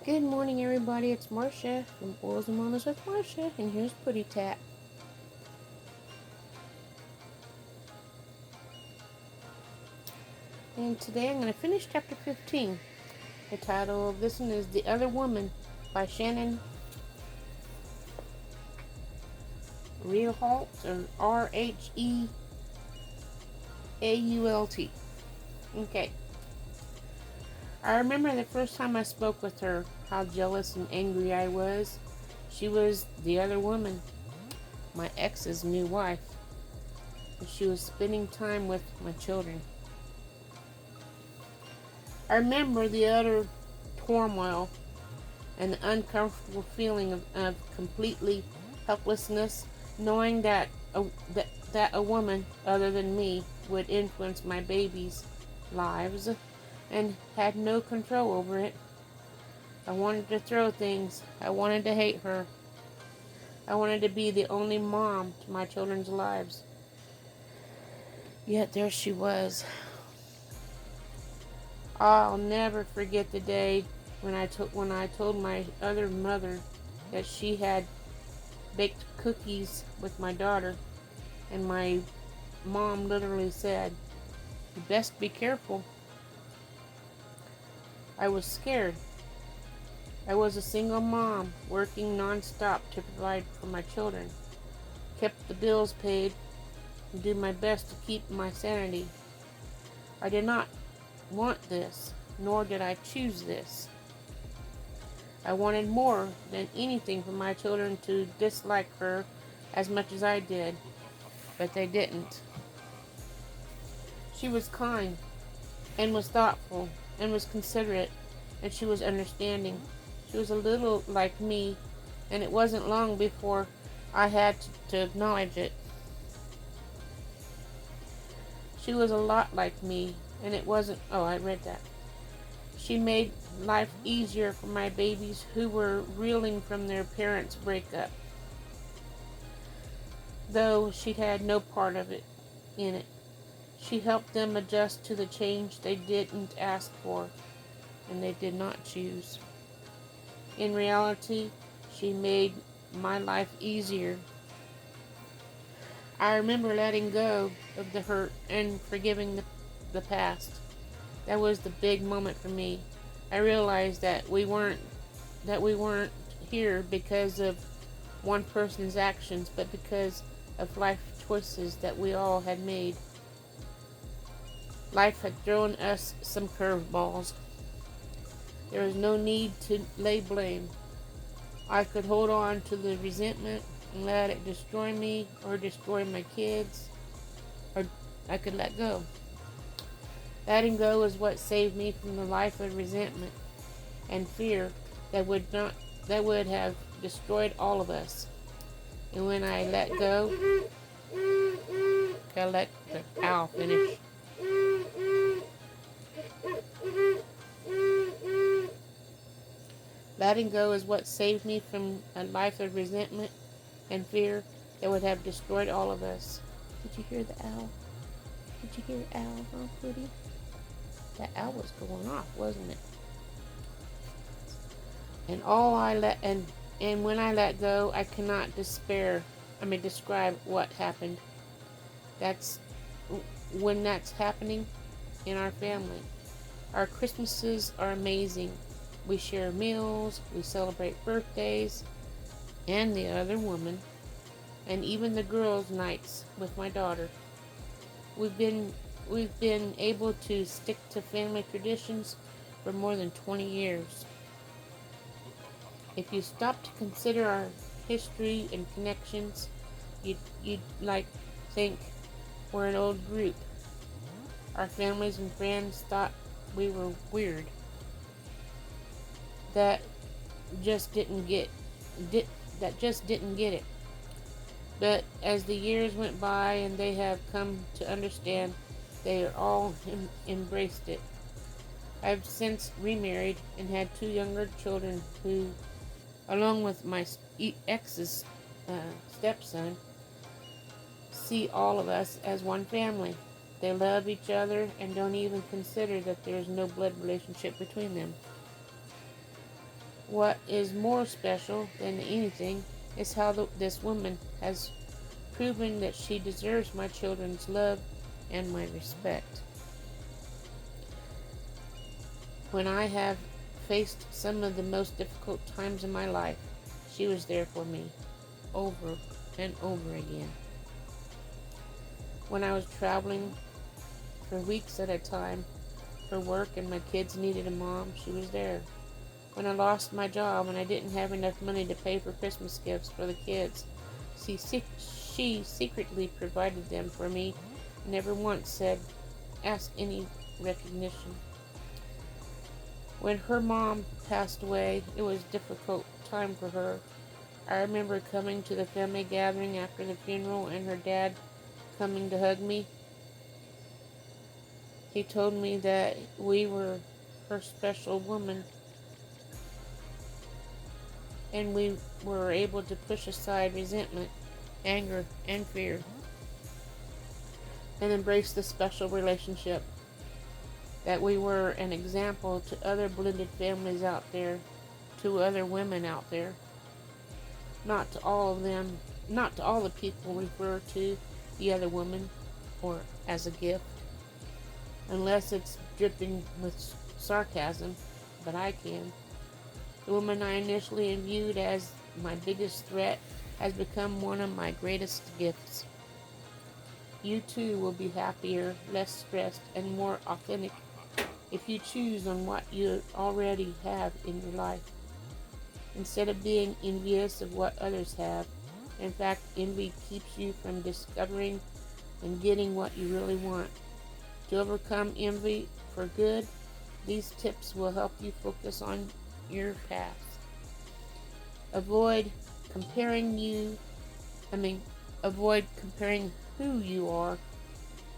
Good morning, everybody. It's Marcia from Oils and Wellness with Marcia, and here's Putty Tap. And today I'm going to finish chapter 15. The title of this one is The Other Woman by Shannon Rheault, or Rheault. Okay. I remember the first time I spoke with her, how jealous and angry I was. She was the other woman, my ex's new wife, and she was spending time with my children. I remember the utter turmoil and the uncomfortable feeling of completely helplessness, knowing that a woman other than me would influence my babies' lives and had no control over it. I wanted to throw things. I wanted to hate her. I wanted to be the only mom to my children's lives. Yet there she was. I'll never forget the day when I told my other mother that she had baked cookies with my daughter, and my mom literally said, "You best be careful." I was scared. I was a single mom working nonstop to provide for my children, kept the bills paid, and do my best to keep my sanity. I did not want this, nor did I choose this. I wanted more than anything for my children to dislike her as much as I did, but they didn't. She was kind, and was thoughtful, and was considerate, and she was understanding. She was a little like me, and it wasn't long before I had to acknowledge it. She was a lot like me, and it wasn't... Oh, I read that. She made life easier for my babies who were reeling from their parents' breakup, though she had no part of it in it. She helped them adjust to the change they didn't ask for and they did not choose. In reality, she made my life easier. I remember letting go of the hurt and forgiving the past. That was the big moment for me. I realized that we weren't here because of one person's actions, but because of life choices that we all had made. Life had thrown us some curveballs. There was no need to lay blame. I could hold on to the resentment and let it destroy me or destroy my kids, or I could let go. Letting go is what saved me from the life of resentment and fear that would have destroyed all of us. And when I let go, I let the owl finish. Letting go is what saved me from a life of resentment and fear that would have destroyed all of us. Did you hear the owl? Did you hear the owl, huh, Pootie? That owl was going off, wasn't it? And when I let go, I cannot describe what happened. That's when that's happening in our family. Our Christmases are amazing. We share meals, we celebrate birthdays, and the other woman, and even the girls' nights with my daughter. We've been able to stick to family traditions for more than 20 years. If you stop to consider our history and connections, you'd think we're an old group. Our families and friends thought we were weird. That just didn't get it. But as the years went by and they have come to understand, they are all embraced it. I've since remarried and had 2 younger children who, along with my ex's stepson, see all of us as one family. They love each other and don't even consider that there's no blood relationship between them. What is more special than anything is how this woman has proven that she deserves my children's love and my respect. When I have faced some of the most difficult times in my life, she was there for me, over and over again. When I was traveling for weeks at a time for work and my kids needed a mom, she was there. When I lost my job and I didn't have enough money to pay for Christmas gifts for the kids, she secretly provided them for me, never once ask any recognition. When her mom passed away, it was a difficult time for her. I remember coming to the family gathering after the funeral and her dad coming to hug me. He told me that we were her special woman and we were able to push aside resentment, anger, and fear and embrace the special relationship. That we were an example to other blended families out there, to other women out there. Not to all of them, not to all the people refer to the other woman or as a gift, unless it's dripping with sarcasm, but I can. The woman I initially viewed as my biggest threat has become one of my greatest gifts. You too will be happier, less stressed, and more authentic if you choose on what you already have in your life. Instead of being envious of what others have, in fact, envy keeps you from discovering and getting what you really want. To overcome envy for good, these tips will help you focus on your path. Avoid comparing avoid comparing who you are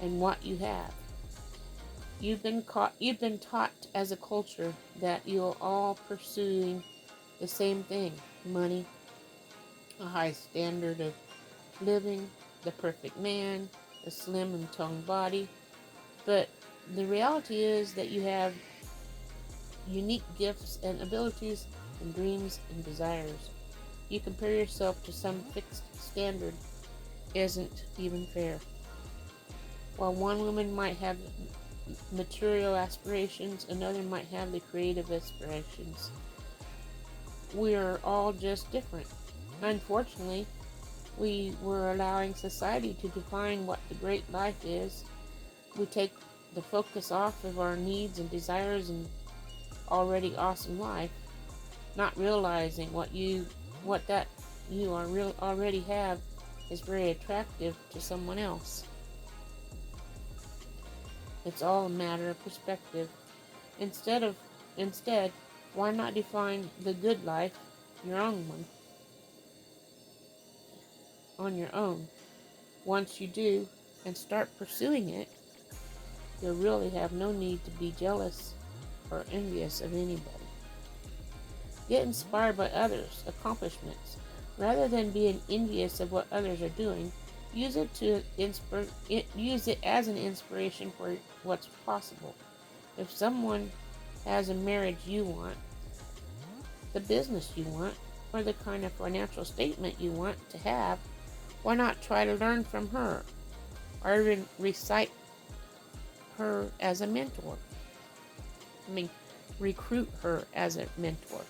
and what you have. You've been taught as a culture that you're all pursuing the same thing: money, a high standard of living, the perfect man, the slim and toned body. But the reality is that you have unique gifts and abilities and dreams and desires. You compare yourself to some fixed standard isn't even fair. While one woman might have material aspirations, another might have the creative aspirations. We are all just different. Unfortunately, we were allowing society to define what the great life is. We take the focus off of our needs and desires and already awesome life, not realizing what you already have is very attractive to someone else. It's all a matter of perspective. Instead, why not define the good life, your own one, on your own? Once you do and start pursuing it, you'll really have no need to be jealous or envious of anybody. Get inspired by others' accomplishments. Rather than being envious of what others are doing, use it as an inspiration for what's possible. If someone has a marriage you want, the business you want, or the kind of financial statement you want to have, why not try to learn from her, or even recite her as a mentor? Recruit her as a mentor.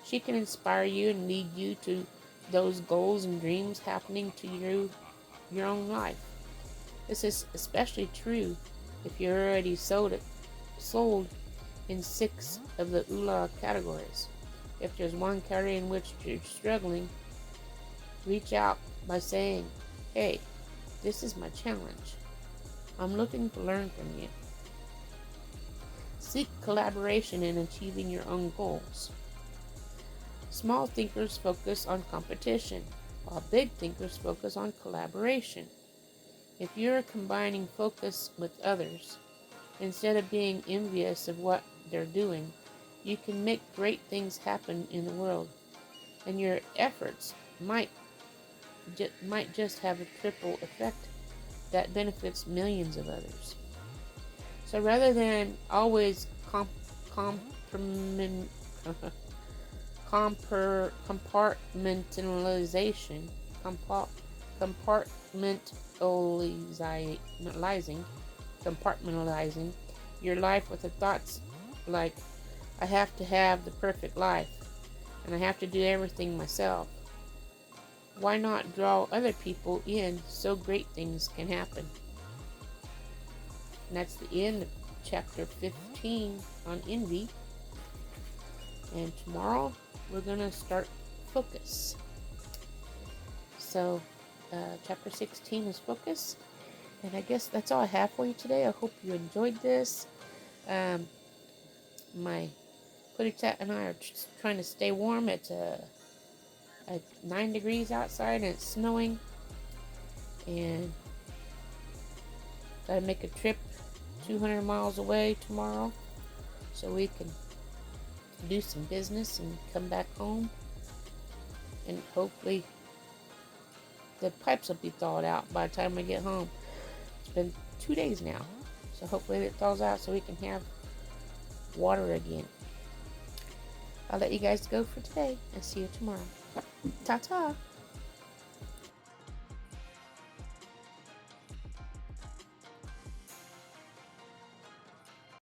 She can inspire you and lead you to those goals and dreams happening to your own life. This is especially true if you're already sold in 6 of the ULA categories. If there's one category in which you're struggling, reach out by saying, "Hey, this is my challenge. I'm looking to learn from you." Seek collaboration in achieving your own goals. Small thinkers focus on competition, while big thinkers focus on collaboration. If you're combining focus with others, instead of being envious of what they're doing, you can make great things happen in the world, and your efforts might just have a triple effect that benefits millions of others. So rather than always compartmentalization, compartmentalizing, compartmentalizing your life with the thoughts like, I have to have the perfect life, and I have to do everything myself. Why not draw other people in so great things can happen? And that's the end of chapter 15 on envy. And tomorrow we're going to start focus. So chapter 16 is focus. And I guess that's all I have for you today. I hope you enjoyed this. My Putty Tat and I are just trying to stay warm. It's 9 degrees outside and it's snowing. And gotta make a trip 200 miles away tomorrow so we can do some business and come back home. And hopefully the pipes will be thawed out by the time we get home. It's been 2 days now, so hopefully it thaws out so we can have water again. I'll let you guys go for today and see you tomorrow. Ta-ta!